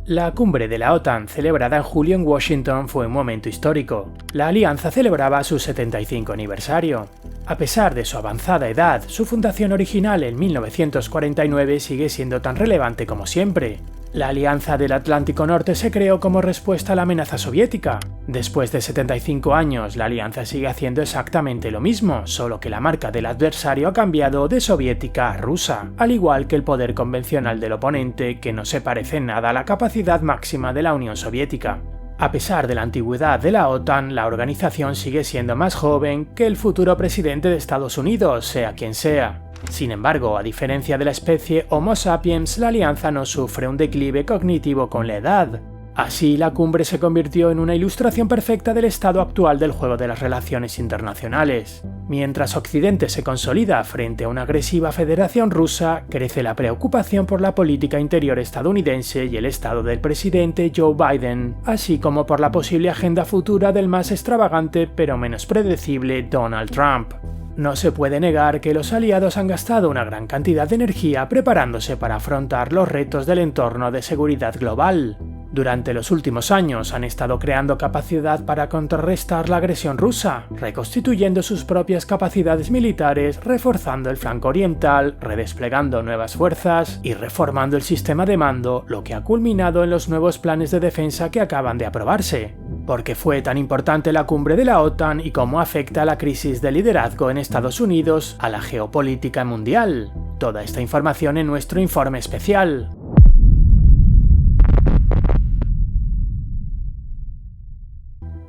La cumbre de la OTAN celebrada en julio en Washington fue un momento histórico. La alianza celebraba su 75 aniversario. A pesar de su avanzada edad, su fundación original en 1949 sigue siendo tan relevante como siempre. La Alianza del Atlántico Norte se creó como respuesta a la amenaza soviética. Después de 75 años, la alianza sigue haciendo exactamente lo mismo, solo que la marca del adversario ha cambiado de soviética a rusa, al igual que el poder convencional del oponente, que no se parece en nada a la capacidad máxima de la Unión Soviética. A pesar de la antigüedad de la OTAN, la organización sigue siendo más joven que el futuro presidente de Estados Unidos, sea quien sea. Sin embargo, a diferencia de la especie Homo sapiens, la alianza no sufre un declive cognitivo con la edad. Así, la cumbre se convirtió en una ilustración perfecta del estado actual del juego de las relaciones internacionales. Mientras Occidente se consolida frente a una agresiva Federación Rusa, crece la preocupación por la política interior estadounidense y el estado del presidente Joe Biden, así como por la posible agenda futura del más extravagante pero menos predecible Donald Trump. No se puede negar que los aliados han gastado una gran cantidad de energía preparándose para afrontar los retos del entorno de seguridad global. Durante los últimos años han estado creando capacidad para contrarrestar la agresión rusa, reconstituyendo sus propias capacidades militares, reforzando el flanco oriental, redesplegando nuevas fuerzas y reformando el sistema de mando, lo que ha culminado en los nuevos planes de defensa que acaban de aprobarse. ¿Por qué fue tan importante la cumbre de la OTAN y cómo afecta la crisis de liderazgo en Estados Unidos a la geopolítica mundial? Toda esta información en nuestro informe especial.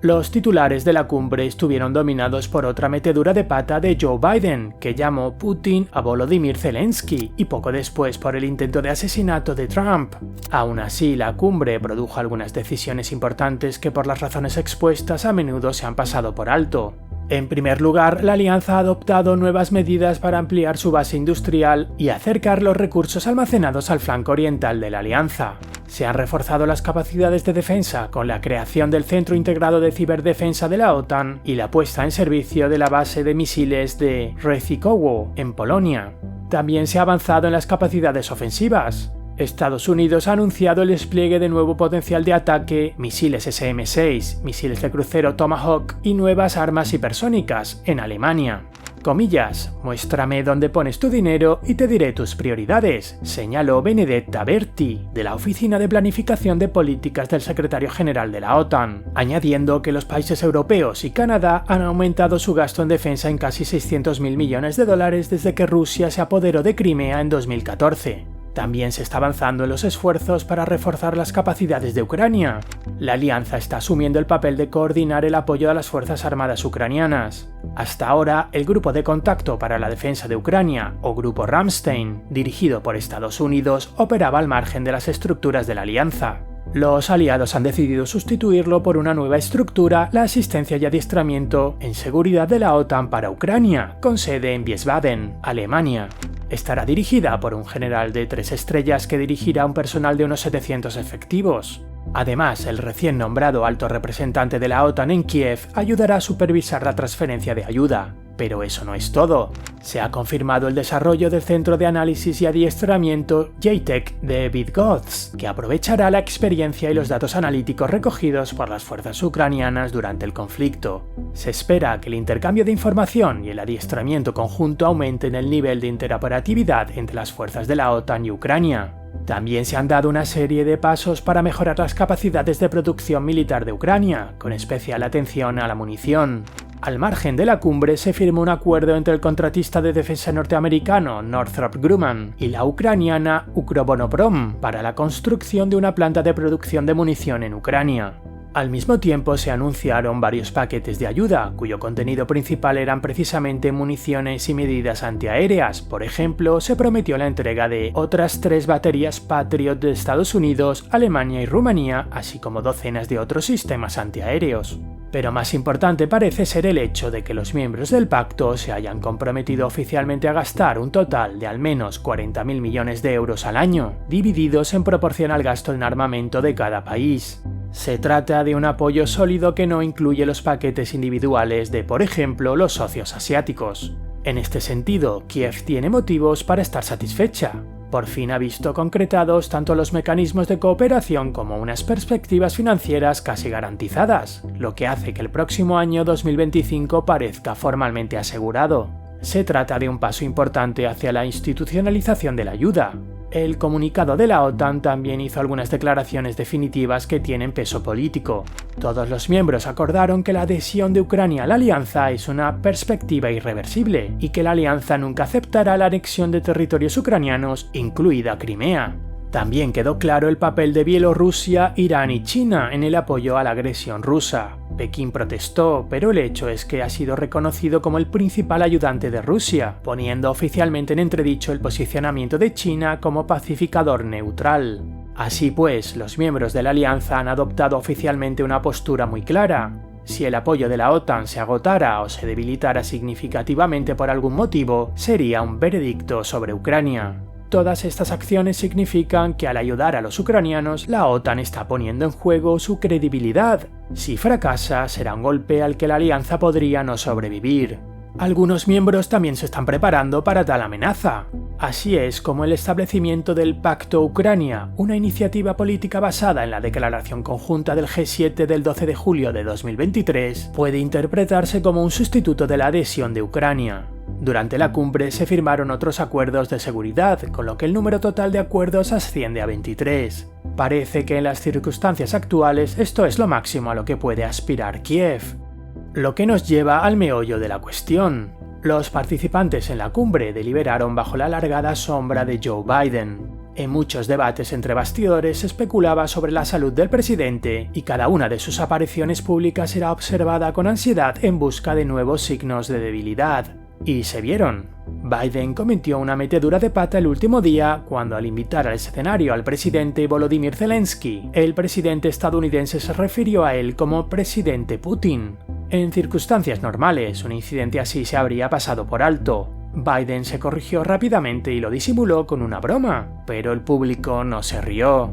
Los titulares de la cumbre estuvieron dominados por otra metedura de pata de Joe Biden, que llamó Putin a Volodymyr Zelensky, y poco después por el intento de asesinato de Trump. Aún así, la cumbre produjo algunas decisiones importantes que por las razones expuestas a menudo se han pasado por alto. En primer lugar, la alianza ha adoptado nuevas medidas para ampliar su base industrial y acercar los recursos almacenados al flanco oriental de la alianza. Se han reforzado las capacidades de defensa con la creación del Centro Integrado de Ciberdefensa de la OTAN y la puesta en servicio de la base de misiles de Rzeszów en Polonia. También se ha avanzado en las capacidades ofensivas. Estados Unidos ha anunciado el despliegue de nuevo potencial de ataque, misiles SM-6, misiles de crucero Tomahawk y nuevas armas hipersónicas en Alemania. Comillas, muéstrame dónde pones tu dinero y te diré tus prioridades, señaló Benedetta Berti, de la Oficina de Planificación de Políticas del Secretario General de la OTAN, añadiendo que los países europeos y Canadá han aumentado su gasto en defensa en casi 600.000 millones de dólares desde que Rusia se apoderó de Crimea en 2014. También se está avanzando en los esfuerzos para reforzar las capacidades de Ucrania. La alianza está asumiendo el papel de coordinar el apoyo a las Fuerzas Armadas ucranianas. Hasta ahora, el Grupo de Contacto para la Defensa de Ucrania, o Grupo Ramstein, dirigido por Estados Unidos, operaba al margen de las estructuras de la alianza. Los aliados han decidido sustituirlo por una nueva estructura, la Asistencia y Adiestramiento en Seguridad de la OTAN para Ucrania, con sede en Wiesbaden, Alemania. Estará dirigida por un general de 3 estrellas que dirigirá un personal de unos 700 efectivos. Además, el recién nombrado alto representante de la OTAN en Kiev ayudará a supervisar la transferencia de ayuda. Pero eso no es todo. Se ha confirmado el desarrollo del Centro de Análisis y Adiestramiento JTEC de Bydgoszcz, que aprovechará la experiencia y los datos analíticos recogidos por las fuerzas ucranianas durante el conflicto. Se espera que el intercambio de información y el adiestramiento conjunto aumenten el nivel de interoperatividad entre las fuerzas de la OTAN y Ucrania. También se han dado una serie de pasos para mejorar las capacidades de producción militar de Ucrania, con especial atención a la munición. Al margen de la cumbre se firmó un acuerdo entre el contratista de defensa norteamericano Northrop Grumman y la ucraniana Ukробonprom para la construcción de una planta de producción de munición en Ucrania. Al mismo tiempo se anunciaron varios paquetes de ayuda, cuyo contenido principal eran precisamente municiones y medidas antiaéreas. Por ejemplo, se prometió la entrega de otras 3 baterías Patriot de Estados Unidos, Alemania y Rumanía, así como docenas de otros sistemas antiaéreos. Pero más importante parece ser el hecho de que los miembros del pacto se hayan comprometido oficialmente a gastar un total de al menos 40.000 millones de euros al año, divididos en proporción al gasto en armamento de cada país. Se trata de un apoyo sólido que no incluye los paquetes individuales de, por ejemplo, los socios asiáticos. En este sentido, Kiev tiene motivos para estar satisfecha. por fin ha visto concretados tanto los mecanismos de cooperación como unas perspectivas financieras casi garantizadas, lo que hace que el próximo año 2025 parezca formalmente asegurado. Se trata de un paso importante hacia la institucionalización de la ayuda. El comunicado de la OTAN también hizo algunas declaraciones definitivas que tienen peso político. Todos los miembros acordaron que la adhesión de Ucrania a la alianza es una perspectiva irreversible y que la alianza nunca aceptará la anexión de territorios ucranianos, incluida Crimea. También quedó claro el papel de Bielorrusia, Irán y China en el apoyo a la agresión rusa. Pekín protestó, pero el hecho es que ha sido reconocido como el principal ayudante de Rusia, poniendo oficialmente en entredicho el posicionamiento de China como pacificador neutral. Así pues, los miembros de la alianza han adoptado oficialmente una postura muy clara. Si el apoyo de la OTAN se agotara o se debilitara significativamente por algún motivo, sería un veredicto sobre Ucrania. Todas estas acciones significan que al ayudar a los ucranianos, la OTAN está poniendo en juego su credibilidad. Si fracasa, será un golpe al que la alianza podría no sobrevivir. Algunos miembros también se están preparando para tal amenaza. Así es como el establecimiento del Pacto Ucrania, una iniciativa política basada en la declaración conjunta del G7 del 12 de julio de 2023, puede interpretarse como un sustituto de la adhesión de Ucrania. Durante la cumbre se firmaron otros acuerdos de seguridad, con lo que el número total de acuerdos asciende a 23. Parece que en las circunstancias actuales esto es lo máximo a lo que puede aspirar Kiev. Lo que nos lleva al meollo de la cuestión. Los participantes en la cumbre deliberaron bajo la alargada sombra de Joe Biden. En muchos debates entre bastidores se especulaba sobre la salud del presidente y cada una de sus apariciones públicas era observada con ansiedad en busca de nuevos signos de debilidad. Y se vieron. Biden cometió una metedura de pata el último día cuando, al invitar al escenario al presidente Volodymyr Zelensky, el presidente estadounidense se refirió a él como presidente Putin. En circunstancias normales, un incidente así se habría pasado por alto. Biden se corrigió rápidamente y lo disimuló con una broma, pero el público no se rió.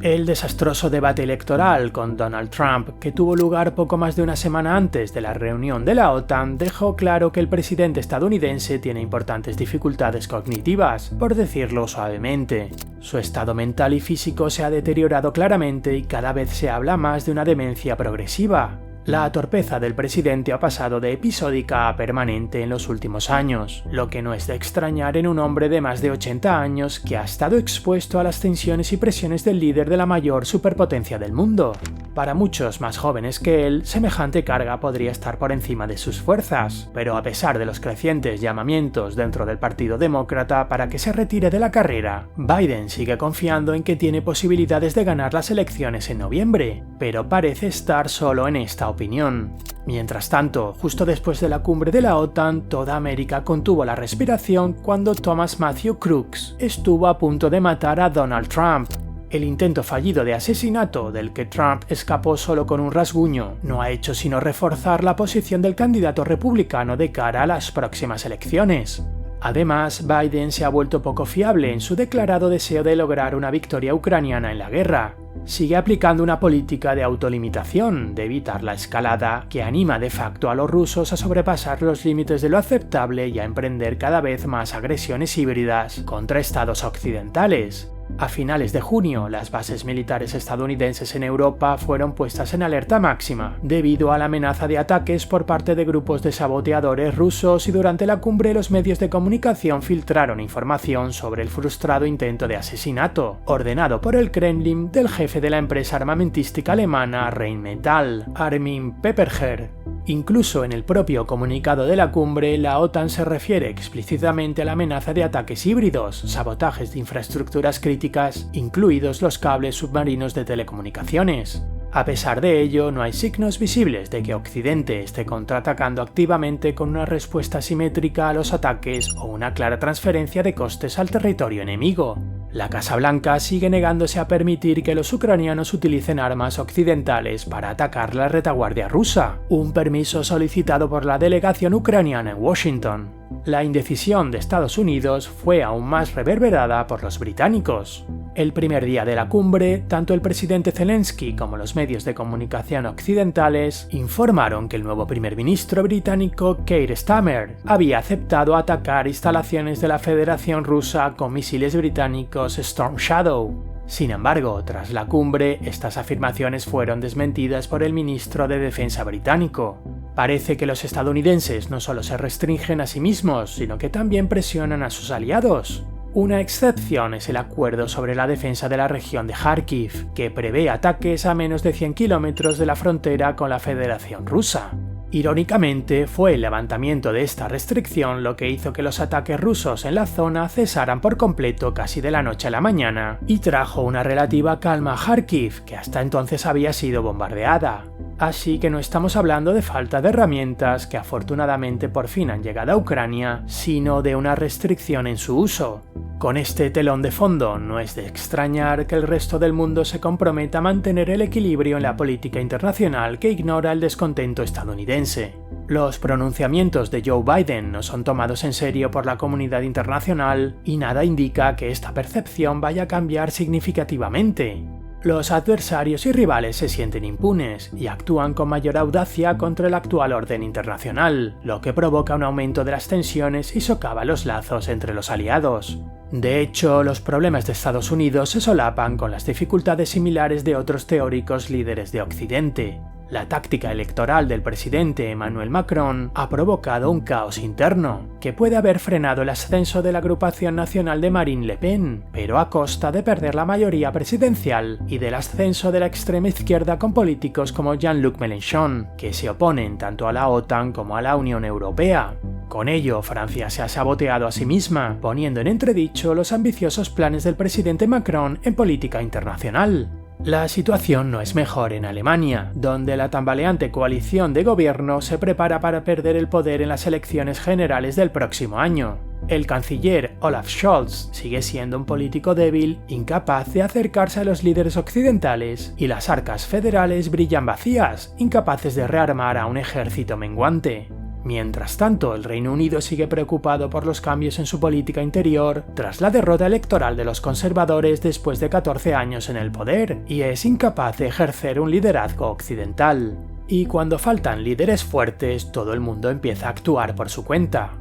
El desastroso debate electoral con Donald Trump, que tuvo lugar poco más de una semana antes de la reunión de la OTAN, dejó claro que el presidente estadounidense tiene importantes dificultades cognitivas, por decirlo suavemente. Su estado mental y físico se ha deteriorado claramente y cada vez se habla más de una demencia progresiva. La torpeza del presidente ha pasado de episódica a permanente en los últimos años, lo que no es de extrañar en un hombre de más de 80 años que ha estado expuesto a las tensiones y presiones del líder de la mayor superpotencia del mundo. Para muchos más jóvenes que él, semejante carga podría estar por encima de sus fuerzas, pero a pesar de los crecientes llamamientos dentro del Partido Demócrata para que se retire de la carrera, Biden sigue confiando en que tiene posibilidades de ganar las elecciones en noviembre, pero parece estar solo en esta opinión. Mientras tanto, justo después de la cumbre de la OTAN, toda América contuvo la respiración cuando Thomas Matthew Crooks estuvo a punto de matar a Donald Trump. El intento fallido de asesinato, del que Trump escapó solo con un rasguño, no ha hecho sino reforzar la posición del candidato republicano de cara a las próximas elecciones. Además, Biden se ha vuelto poco fiable en su declarado deseo de lograr una victoria ucraniana en la guerra. Sigue aplicando una política de autolimitación, de evitar la escalada, que anima de facto a los rusos a sobrepasar los límites de lo aceptable y a emprender cada vez más agresiones híbridas contra estados occidentales. A finales de junio, las bases militares estadounidenses en Europa fueron puestas en alerta máxima, debido a la amenaza de ataques por parte de grupos de saboteadores rusos, y durante la cumbre los medios de comunicación filtraron información sobre el frustrado intento de asesinato, ordenado por el Kremlin, del jefe de la empresa armamentística alemana Rheinmetall, Armin Pepperger. Incluso en el propio comunicado de la cumbre, la OTAN se refiere explícitamente a la amenaza de ataques híbridos, sabotajes de infraestructuras críticas, incluidos los cables submarinos de telecomunicaciones. A pesar de ello, no hay signos visibles de que Occidente esté contraatacando activamente con una respuesta simétrica a los ataques o una clara transferencia de costes al territorio enemigo. La Casa Blanca sigue negándose a permitir que los ucranianos utilicen armas occidentales para atacar la retaguardia rusa, un permiso solicitado por la delegación ucraniana en Washington. La indecisión de Estados Unidos fue aún más reverberada por los británicos. El primer día de la cumbre, tanto el presidente Zelensky como los medios de comunicación occidentales informaron que el nuevo primer ministro británico Keir Starmer había aceptado atacar instalaciones de la Federación Rusa con misiles británicos Storm Shadow. Sin embargo, tras la cumbre, estas afirmaciones fueron desmentidas por el ministro de Defensa británico. Parece que los estadounidenses no solo se restringen a sí mismos, sino que también presionan a sus aliados. Una excepción es el acuerdo sobre la defensa de la región de Kharkiv, que prevé ataques a menos de 100 kilómetros de la frontera con la Federación Rusa. Irónicamente, fue el levantamiento de esta restricción lo que hizo que los ataques rusos en la zona cesaran por completo casi de la noche a la mañana y trajo una relativa calma a Kharkiv, que hasta entonces había sido bombardeada. Así que no estamos hablando de falta de herramientas que afortunadamente por fin han llegado a Ucrania, sino de una restricción en su uso. Con este telón de fondo, no es de extrañar que el resto del mundo se comprometa a mantener el equilibrio en la política internacional que ignora el descontento estadounidense. Los pronunciamientos de Joe Biden no son tomados en serio por la comunidad internacional y nada indica que esta percepción vaya a cambiar significativamente. Los adversarios y rivales se sienten impunes y actúan con mayor audacia contra el actual orden internacional, lo que provoca un aumento de las tensiones y socava los lazos entre los aliados. De hecho, los problemas de Estados Unidos se solapan con las dificultades similares de otros teóricos líderes de Occidente. La táctica electoral del presidente Emmanuel Macron ha provocado un caos interno, que puede haber frenado el ascenso de la agrupación nacional de Marine Le Pen, pero a costa de perder la mayoría presidencial y del ascenso de la extrema izquierda con políticos como Jean-Luc Mélenchon, que se oponen tanto a la OTAN como a la Unión Europea. Con ello, Francia se ha saboteado a sí misma, poniendo en entredicho los ambiciosos planes del presidente Macron en política internacional. La situación no es mejor en Alemania, donde la tambaleante coalición de gobierno se prepara para perder el poder en las elecciones generales del próximo año. El canciller Olaf Scholz sigue siendo un político débil, incapaz de acercarse a los líderes occidentales, y las arcas federales brillan vacías, incapaces de rearmar a un ejército menguante. Mientras tanto, el Reino Unido sigue preocupado por los cambios en su política interior tras la derrota electoral de los conservadores después de 14 años en el poder, y es incapaz de ejercer un liderazgo occidental. Y cuando faltan líderes fuertes, todo el mundo empieza a actuar por su cuenta.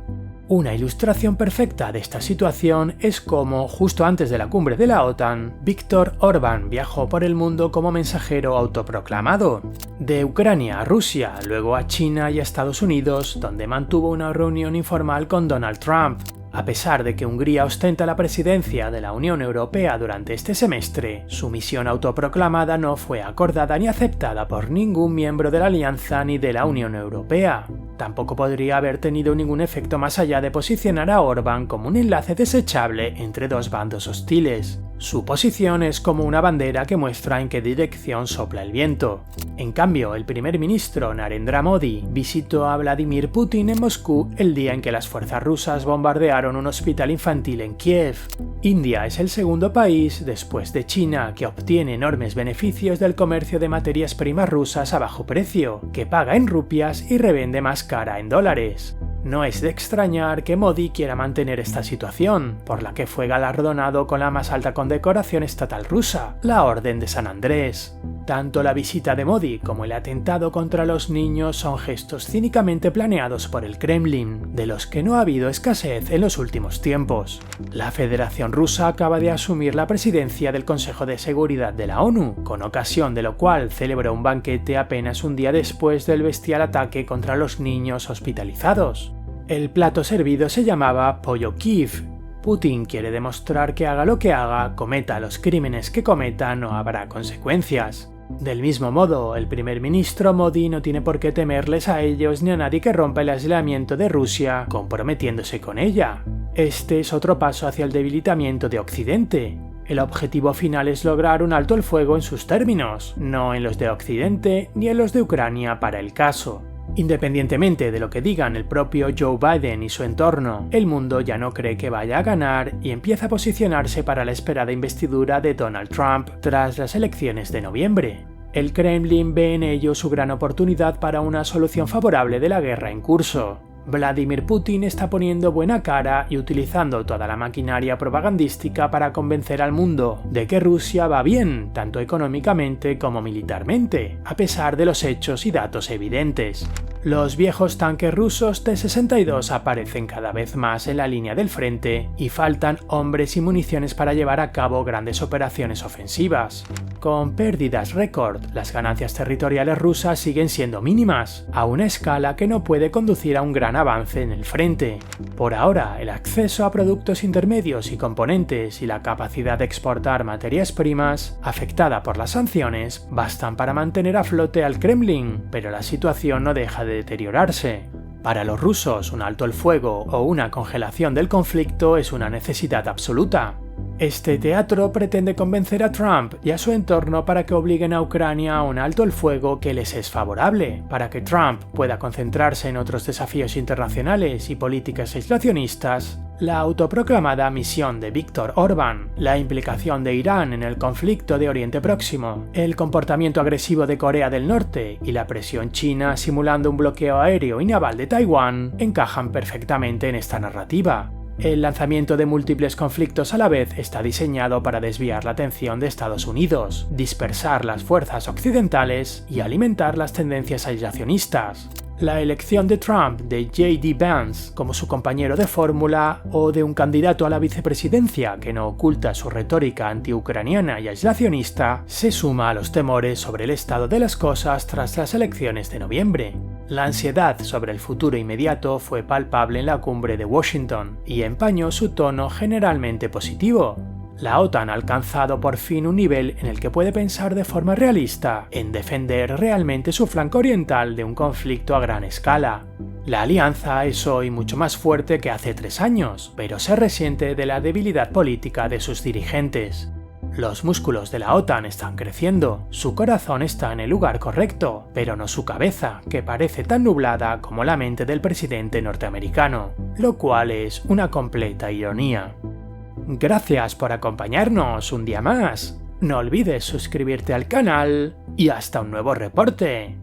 Una ilustración perfecta de esta situación es cómo, justo antes de la cumbre de la OTAN, Viktor Orbán viajó por el mundo como mensajero autoproclamado. De Ucrania a Rusia, luego a China y a Estados Unidos, donde mantuvo una reunión informal con Donald Trump. A pesar de que Hungría ostenta la presidencia de la Unión Europea durante este semestre, su misión autoproclamada no fue acordada ni aceptada por ningún miembro de la Alianza ni de la Unión Europea. Tampoco podría haber tenido ningún efecto más allá de posicionar a Orbán como un enlace desechable entre dos bandos hostiles. Su posición es como una bandera que muestra en qué dirección sopla el viento. En cambio, el primer ministro Narendra Modi visitó a Vladimir Putin en Moscú el día en que las fuerzas rusas bombardearon un hospital infantil en Kiev. India es el segundo país, después de China, que obtiene enormes beneficios del comercio de materias primas rusas a bajo precio, que paga en rupias y revende más cara en dólares. No es de extrañar que Modi quiera mantener esta situación, por la que fue galardonado con la más alta condecoración estatal rusa, la Orden de San Andrés. Tanto la visita de Modi como el atentado contra los niños son gestos cínicamente planeados por el Kremlin, de los que no ha habido escasez en los últimos tiempos. La Federación Rusa acaba de asumir la presidencia del Consejo de Seguridad de la ONU, con ocasión de lo cual celebró un banquete apenas un día después del bestial ataque contra los niños hospitalizados. El plato servido se llamaba Pollo Kiev. Putin quiere demostrar que haga lo que haga, cometa los crímenes que cometa, no habrá consecuencias. Del mismo modo, el primer ministro Modi no tiene por qué temerles a ellos ni a nadie que rompa el aislamiento de Rusia, comprometiéndose con ella. Este es otro paso hacia el debilitamiento de Occidente. El objetivo final es lograr un alto el fuego en sus términos, no en los de Occidente ni en los de Ucrania para el caso. Independientemente de lo que digan el propio Joe Biden y su entorno, el mundo ya no cree que vaya a ganar y empieza a posicionarse para la esperada investidura de Donald Trump tras las elecciones de noviembre. El Kremlin ve en ello su gran oportunidad para una solución favorable de la guerra en curso. Vladimir Putin está poniendo buena cara y utilizando toda la maquinaria propagandística para convencer al mundo de que Rusia va bien, tanto económicamente como militarmente, a pesar de los hechos y datos evidentes. Los viejos tanques rusos T-62 aparecen cada vez más en la línea del frente y faltan hombres y municiones para llevar a cabo grandes operaciones ofensivas. Con pérdidas récord, las ganancias territoriales rusas siguen siendo mínimas, a una escala que no puede conducir a un gran avance en el frente. Por ahora, el acceso a productos intermedios y componentes y la capacidad de exportar materias primas, afectada por las sanciones, bastan para mantener a flote al Kremlin, pero la situación no deja de deteriorarse. Para los rusos, un alto el fuego o una congelación del conflicto es una necesidad absoluta. Este teatro pretende convencer a Trump y a su entorno para que obliguen a Ucrania a un alto el fuego que les es favorable, para que Trump pueda concentrarse en otros desafíos internacionales y políticas aislacionistas. La autoproclamada misión de Viktor Orbán, la implicación de Irán en el conflicto de Oriente Próximo, el comportamiento agresivo de Corea del Norte y la presión china simulando un bloqueo aéreo y naval de Taiwán encajan perfectamente en esta narrativa. El lanzamiento de múltiples conflictos a la vez está diseñado para desviar la atención de Estados Unidos, dispersar las fuerzas occidentales y alimentar las tendencias aislacionistas. La elección de Trump de J.D. Vance como su compañero de fórmula o de un candidato a la vicepresidencia que no oculta su retórica antiucraniana y aislacionista se suma a los temores sobre el estado de las cosas tras las elecciones de noviembre. La ansiedad sobre el futuro inmediato fue palpable en la cumbre de Washington y empañó su tono generalmente positivo. La OTAN ha alcanzado por fin un nivel en el que puede pensar de forma realista en defender realmente su flanco oriental de un conflicto a gran escala. La alianza es hoy mucho más fuerte que hace 3 años, pero se resiente de la debilidad política de sus dirigentes. Los músculos de la OTAN están creciendo, su corazón está en el lugar correcto, pero no su cabeza, que parece tan nublada como la mente del presidente norteamericano, lo cual es una completa ironía. Gracias por acompañarnos un día más. No olvides suscribirte al canal y hasta un nuevo reporte.